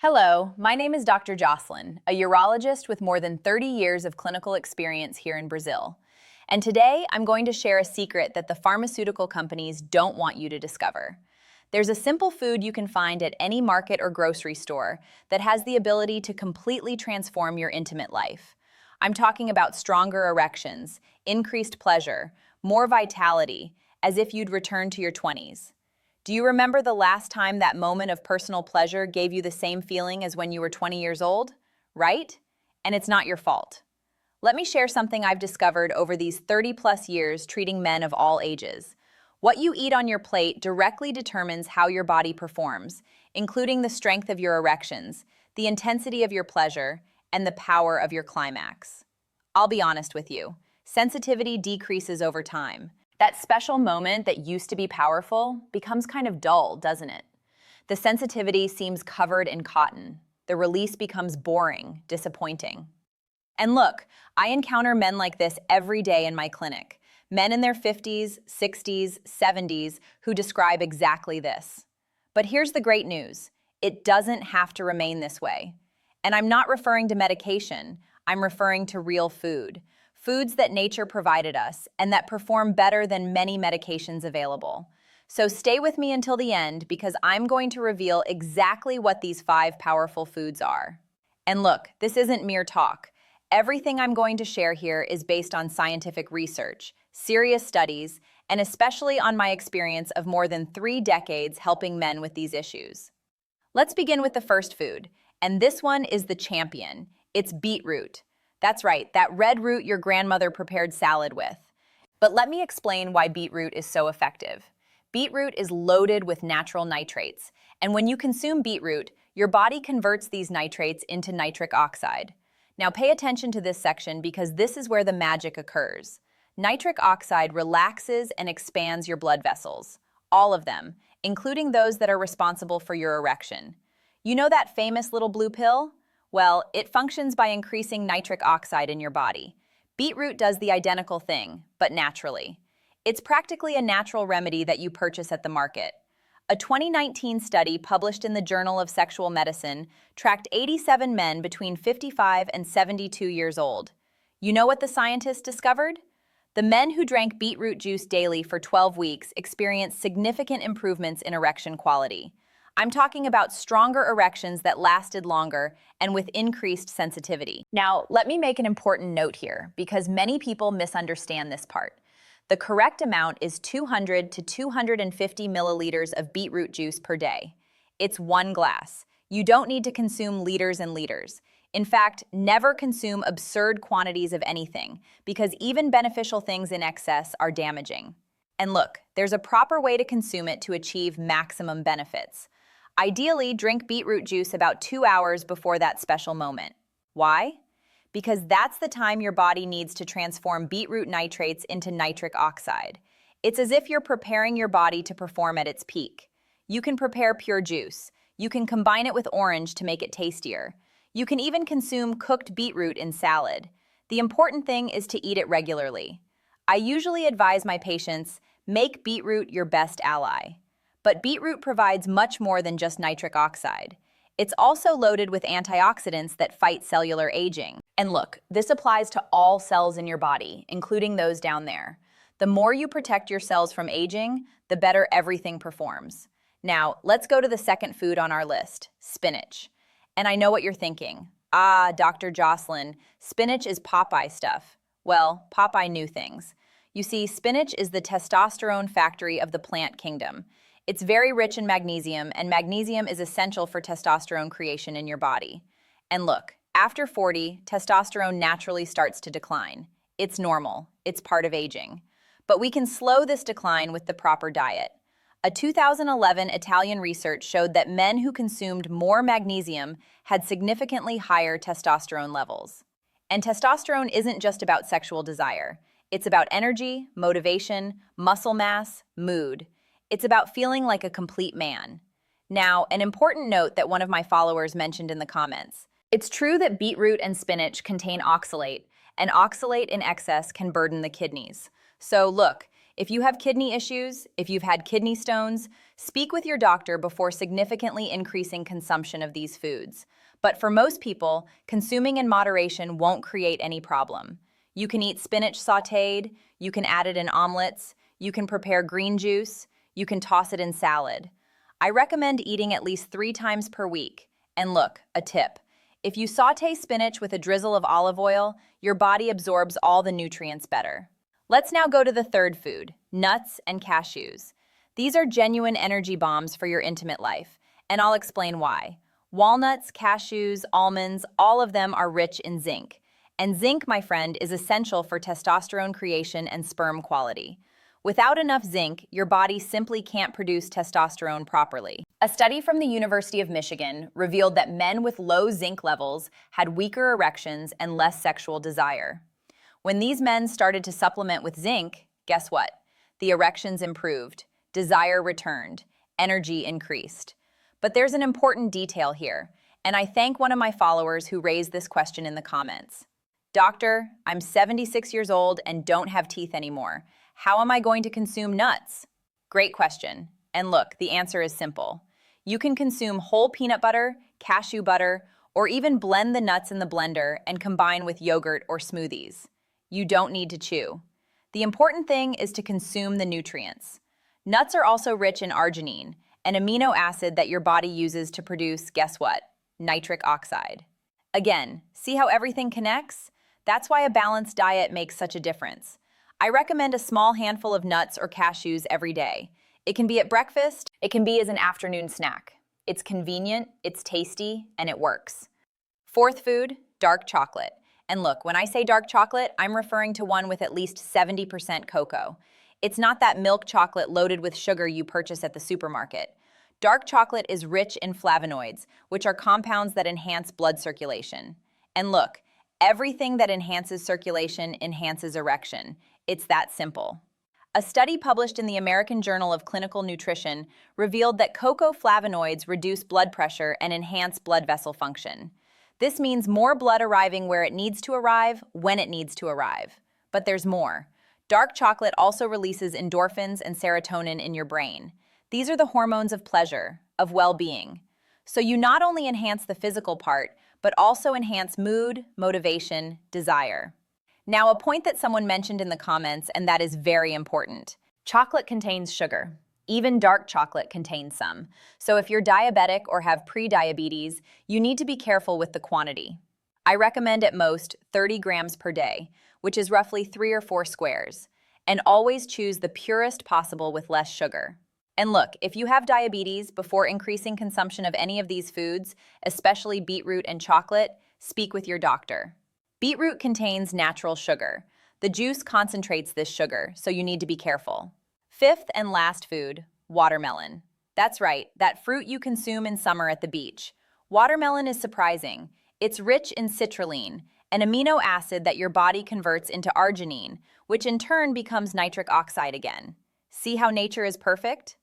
Hello, my name is Dr. Jocelyn, a urologist with more than 30 years of clinical experience here in Brazil. And today, I'm going to share a secret that the pharmaceutical companies don't want you to discover. There's a simple food you can find at any market or grocery store that has the ability to completely transform your intimate life. I'm talking about stronger erections, increased pleasure, more vitality, as if you'd return to your 20s. Do you remember the last time that moment of personal pleasure gave you the same feeling as when you were 20 years old? Right? And it's not your fault. Let me share something I've discovered over these 30-plus years treating men of all ages. What you eat on your plate directly determines how your body performs, including the strength of your erections, the intensity of your pleasure, and the power of your climax. I'll be honest with you, sensitivity decreases over time. That special moment that used to be powerful becomes kind of dull, doesn't it? The sensitivity seems covered in cotton. The release becomes boring, disappointing. And look, I encounter men like this every day in my clinic. Men in their 50s, 60s, 70s who describe exactly this. But here's the great news. It doesn't have to remain this way. And I'm not referring to medication. I'm referring to real food. Foods that nature provided us and that perform better than many medications available. So stay with me until the end because I'm going to reveal exactly what these 5 powerful foods are. And look, this isn't mere talk. Everything I'm going to share here is based on scientific research, serious studies, and especially on my experience of more than 3 decades helping men with these issues. Let's begin with the first food, and this one is the champion. It's beetroot. That's right, that red root your grandmother prepared salad with. But let me explain why beetroot is so effective. Beetroot is loaded with natural nitrates, and when you consume beetroot, your body converts these nitrates into nitric oxide. Now pay attention to this section because this is where the magic occurs. Nitric oxide relaxes and expands your blood vessels, all of them, including those that are responsible for your erection. You know that famous little blue pill? Well, it functions by increasing nitric oxide in your body. Beetroot does the identical thing, but naturally. It's practically a natural remedy that you purchase at the market. A 2019 study published in the Journal of Sexual Medicine tracked 87 men between 55 and 72 years old. You know what the scientists discovered? The men who drank beetroot juice daily for 12 weeks experienced significant improvements in erection quality. I'm talking about stronger erections that lasted longer and with increased sensitivity. Now, let me make an important note here because many people misunderstand this part. The correct amount is 200 to 250 milliliters of beetroot juice per day. It's 1 glass. You don't need to consume liters and liters. In fact, never consume absurd quantities of anything because even beneficial things in excess are damaging. And look, there's a proper way to consume it to achieve maximum benefits. Ideally, drink beetroot juice about 2 hours before that special moment. Why? Because that's the time your body needs to transform beetroot nitrates into nitric oxide. It's as if you're preparing your body to perform at its peak. You can prepare pure juice. You can combine it with orange to make it tastier. You can even consume cooked beetroot in salad. The important thing is to eat it regularly. I usually advise my patients, make beetroot your best ally. But beetroot provides much more than just nitric oxide. It's also loaded with antioxidants that fight cellular aging. And look, this applies to all cells in your body, including those down there. The more you protect your cells from aging, the better everything performs. Now, let's go to the second food on our list, spinach. And I know what you're thinking. Ah, Dr. Jocelyn, spinach is Popeye stuff. Well, Popeye knew things. You see, spinach is the testosterone factory of the plant kingdom. It's very rich in magnesium, and magnesium is essential for testosterone creation in your body. And look, after 40, testosterone naturally starts to decline. It's normal. It's part of aging. But we can slow this decline with the proper diet. A 2011 Italian research showed that men who consumed more magnesium had significantly higher testosterone levels. And testosterone isn't just about sexual desire. It's about energy, motivation, muscle mass, mood. It's about feeling like a complete man. Now, an important note that one of my followers mentioned in the comments. It's true that beetroot and spinach contain oxalate, and oxalate in excess can burden the kidneys. So look, If you have kidney issues, if you've had kidney stones, speak with your doctor before significantly increasing consumption of these foods. But for most people, consuming in moderation won't create any problem. You can eat spinach sautéed, you can add it in omelets, you can prepare green juice, you can toss it in salad. I recommend eating at least 3 times per week. And look, a tip. If you sauté spinach with a drizzle of olive oil, your body absorbs all the nutrients better. Let's now go to the third food, nuts and cashews. These are genuine energy bombs for your intimate life, and I'll explain why. Walnuts, cashews, almonds, all of them are rich in zinc. And zinc, my friend, is essential for testosterone creation and sperm quality. Without enough zinc, your body simply can't produce testosterone properly. A study from the University of Michigan revealed that men with low zinc levels had weaker erections and less sexual desire. When these men started to supplement with zinc, guess what? The erections improved, desire returned, energy increased. But there's an important detail here, and I thank one of my followers who raised this question in the comments. Doctor, I'm 76 years old and don't have teeth anymore. How am I going to consume nuts? Great question. And look, the answer is simple. You can consume whole peanut butter, cashew butter, or even blend the nuts in the blender and combine with yogurt or smoothies. You don't need to chew. The important thing is to consume the nutrients. Nuts are also rich in arginine, an amino acid that your body uses to produce, guess what? Nitric oxide. Again, see how everything connects? That's why a balanced diet makes such a difference. I recommend a small handful of nuts or cashews every day. It can be at breakfast, it can be as an afternoon snack. It's convenient, it's tasty, and it works. Fourth food, dark chocolate. And look, when I say dark chocolate, I'm referring to one with at least 70% cocoa. It's not that milk chocolate loaded with sugar you purchase at the supermarket. Dark chocolate is rich in flavonoids, which are compounds that enhance blood circulation. And look, everything that enhances circulation enhances erection. It's that simple. A study published in the American Journal of Clinical Nutrition revealed that cocoa flavonoids reduce blood pressure and enhance blood vessel function. This means more blood arriving where it needs to arrive, when it needs to arrive. But there's more. Dark chocolate also releases endorphins and serotonin in your brain. These are the hormones of pleasure, of well-being. So you not only enhance the physical part, but also enhance mood, motivation, desire. Now, a point that someone mentioned in the comments, and that is very important. Chocolate contains sugar. Even dark chocolate contains some. So if you're diabetic or have pre-diabetes, you need to be careful with the quantity. I recommend at most 30 grams per day, which is roughly 3 or 4 squares. And always choose the purest possible with less sugar. And look, if you have diabetes, before increasing consumption of any of these foods, especially beetroot and chocolate, speak with your doctor. Beetroot contains natural sugar. The juice concentrates this sugar, so you need to be careful. Fifth and last food, watermelon. That's right, that fruit you consume in summer at the beach. Watermelon is surprising. It's rich in citrulline, an amino acid that your body converts into arginine, which in turn becomes nitric oxide again. See how nature is perfect?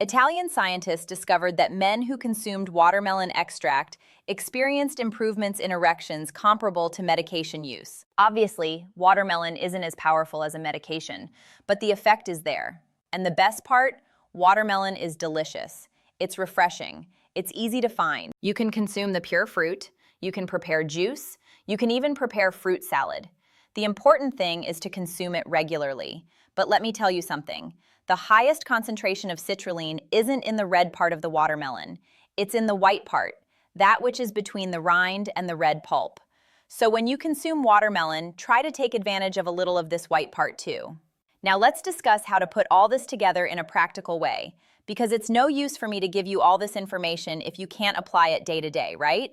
Italian scientists discovered that men who consumed watermelon extract experienced improvements in erections comparable to medication use. Obviously, watermelon isn't as powerful as a medication, but the effect is there. And the best part, watermelon is delicious. It's refreshing. It's easy to find. You can consume the pure fruit, you can prepare juice, you can even prepare fruit salad. The important thing is to consume it regularly. But let me tell you something. The highest concentration of citrulline isn't in the red part of the watermelon. It's in the white part, that which is between the rind and the red pulp. So when you consume watermelon, try to take advantage of a little of this white part too. Now let's discuss how to put all this together in a practical way, because it's no use for me to give you all this information if you can't apply it day to day, right?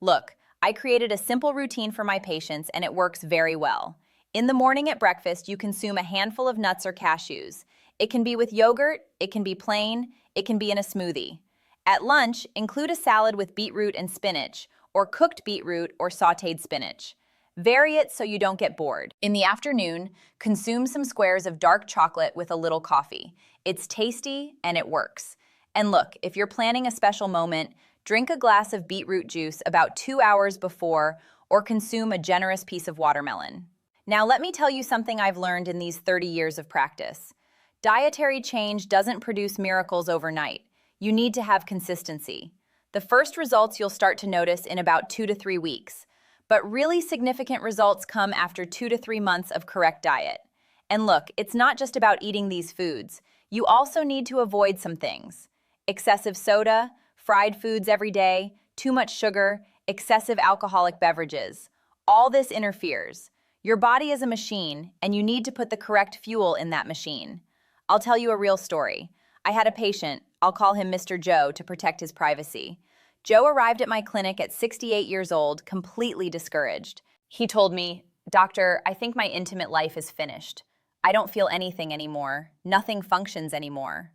Look, I created a simple routine for my patients and it works very well. In the morning at breakfast, you consume a handful of nuts or cashews. It can be with yogurt, it can be plain, it can be in a smoothie. At lunch, include a salad with beetroot and spinach, or cooked beetroot or sautéed spinach. Vary it so you don't get bored. In the afternoon, consume some squares of dark chocolate with a little coffee. It's tasty and it works. And look, if you're planning a special moment, drink a glass of beetroot juice about 2 hours before or consume a generous piece of watermelon. Now let me tell you something I've learned in these 30 years of practice. Dietary change doesn't produce miracles overnight. You need to have consistency. The first results you'll start to notice in about 2 to 3 weeks, but really significant results come after 2 to 3 months of correct diet. And look, it's not just about eating these foods. You also need to avoid some things. Excessive soda, fried foods every day, too much sugar, excessive alcoholic beverages. All this interferes. Your body is a machine, and you need to put the correct fuel in that machine. I'll tell you a real story. I had a patient, I'll call him Mr. Joe to protect his privacy. Joe arrived at my clinic at 68 years old, completely discouraged. He told me, "Doctor, I think my intimate life is finished. I don't feel anything anymore. Nothing functions anymore."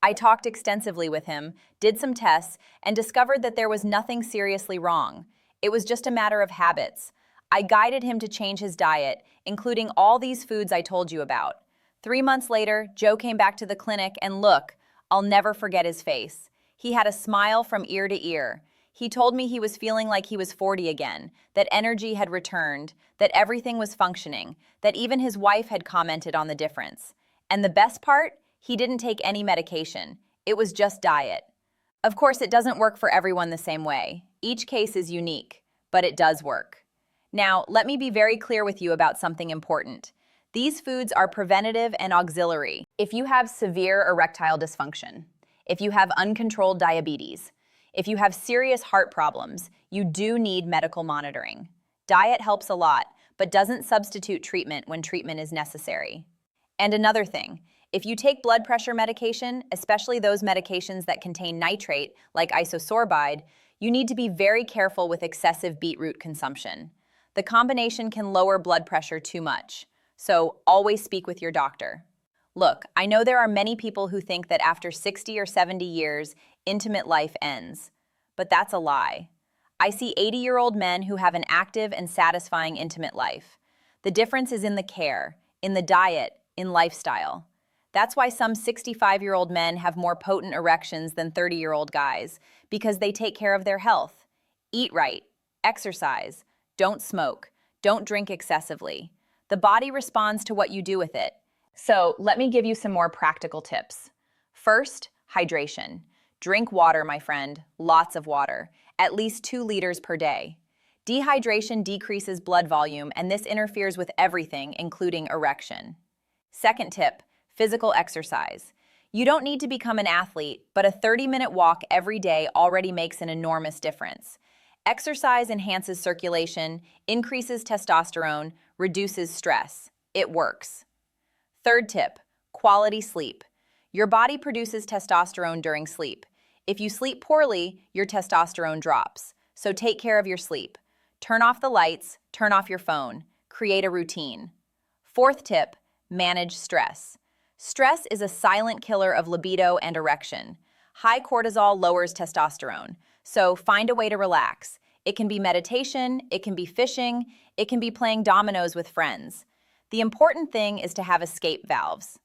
I talked extensively with him, did some tests, and discovered that there was nothing seriously wrong. It was just a matter of habits. I guided him to change his diet, including all these foods I told you about. 3 months later, Joe came back to the clinic, and look, I'll never forget his face. He had a smile from ear to ear. He told me he was feeling like he was 40 again, that energy had returned, that everything was functioning, that even his wife had commented on the difference. And the best part? He didn't take any medication. It was just diet. Of course, it doesn't work for everyone the same way. Each case is unique, but it does work. Now, let me be very clear with you about something important. These foods are preventative and auxiliary. If you have severe erectile dysfunction, if you have uncontrolled diabetes, if you have serious heart problems, you do need medical monitoring. Diet helps a lot, but doesn't substitute treatment when treatment is necessary. And another thing, if you take blood pressure medication, especially those medications that contain nitrate, like isosorbide, you need to be very careful with excessive beetroot consumption. The combination can lower blood pressure too much, so always speak with your doctor. Look, I know there are many people who think that after 60 or 70 years, intimate life ends. But that's a lie. I see 80-year-old men who have an active and satisfying intimate life. The difference is in the care, in the diet, in lifestyle. That's why some 65-year-old men have more potent erections than 30-year-old guys, because they take care of their health. Eat right, exercise, don't smoke, don't drink excessively. The body responds to what you do with it. So let me give you some more practical tips. First, hydration. Drink water, my friend, lots of water, at least 2 liters per day. Dehydration decreases blood volume, and this interferes with everything, including erection. Second tip, physical exercise. You don't need to become an athlete, but a 30-minute walk every day already makes an enormous difference. Exercise enhances circulation, increases testosterone, reduces stress. It works. Third tip, quality sleep. Your body produces testosterone during sleep. If you sleep poorly, your testosterone drops. So take care of your sleep. Turn off the lights, turn off your phone. Create a routine. Fourth tip, manage stress. Stress is a silent killer of libido and erection. High cortisol lowers testosterone. So find a way to relax. It can be meditation, it can be fishing, it can be playing dominoes with friends. The important thing is to have escape valves.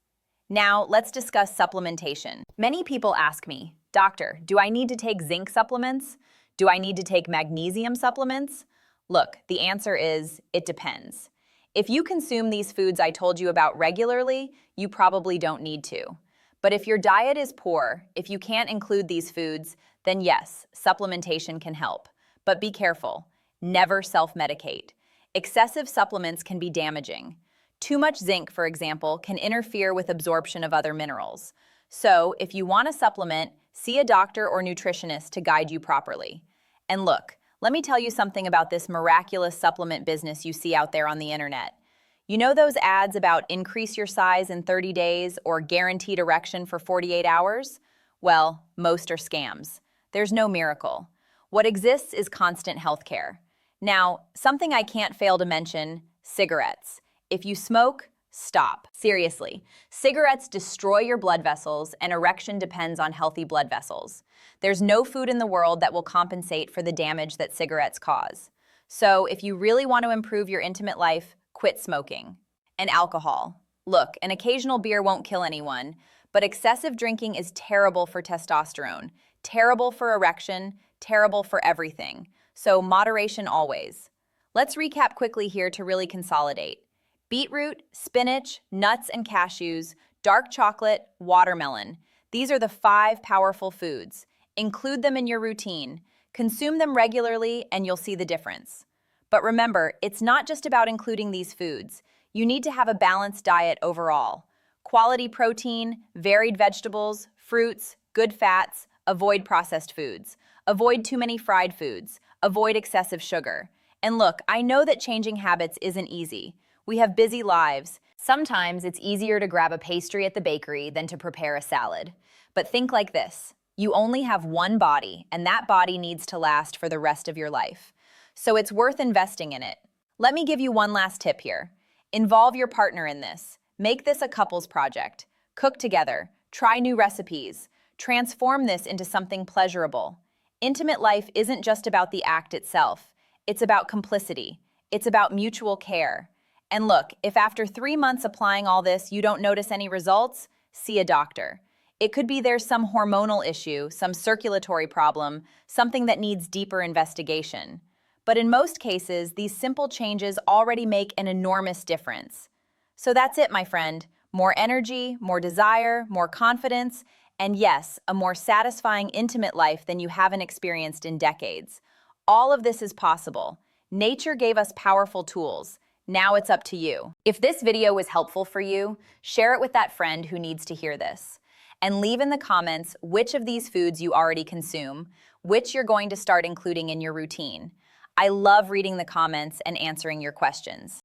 Now, let's discuss supplementation. Many people ask me, "Doctor, do I need to take zinc supplements? Do I need to take magnesium supplements?" Look, the answer is, it depends. If you consume these foods I told you about regularly, you probably don't need to. But if your diet is poor, if you can't include these foods, then yes, supplementation can help. But be careful. Never self-medicate. Excessive supplements can be damaging. Too much zinc, for example, can interfere with absorption of other minerals. So, if you want a supplement, see a doctor or nutritionist to guide you properly. And look, let me tell you something about this miraculous supplement business you see out there on the internet. You know those ads about increase your size in 30 days or guaranteed erection for 48 hours? Well, most are scams. There's no miracle. What exists is constant health care. Now, something I can't fail to mention, cigarettes. If you smoke, stop. Seriously, cigarettes destroy your blood vessels, and erection depends on healthy blood vessels. There's no food in the world that will compensate for the damage that cigarettes cause. So, if you really want to improve your intimate life, quit smoking. And alcohol. Look, an occasional beer won't kill anyone, but excessive drinking is terrible for testosterone, terrible for erection, terrible for everything. So, moderation always. Let's recap quickly here to really consolidate. Beetroot, spinach, nuts, and cashews dark chocolate, watermelon. These are the 5 powerful foods. Include them in your routine. Consume them regularly and you'll see the difference. But remember, it's not just about including these foods. You need to have a balanced diet overall. Quality protein, varied vegetables, fruits, good fats, avoid processed foods. Avoid too many fried foods. Avoid excessive sugar. And look, I know that changing habits isn't easy. We have busy lives. Sometimes it's easier to grab a pastry at the bakery than to prepare a salad. But think like this. You only have one body, and that body needs to last for the rest of your life. So it's worth investing in it. Let me give you one last tip here. Involve your partner in this. Make this a couples project. Cook together. Try new recipes. Transform this into something pleasurable. Intimate life isn't just about the act itself. It's about complicity. It's about mutual care. And look, if after 3 months applying all this you don't notice any results, see a doctor. It could be there's some hormonal issue, some circulatory problem, something that needs deeper investigation. But in most cases, these simple changes already make an enormous difference. So that's it, my friend. More energy, more desire, more confidence, and yes, a more satisfying intimate life than you haven't experienced in decades. All of this is possible. Nature gave us powerful tools. Now it's up to you. If this video was helpful for you, share it with that friend who needs to hear this. And leave in the comments which of these foods you already consume, which you're going to start including in your routine. I love reading the comments and answering your questions.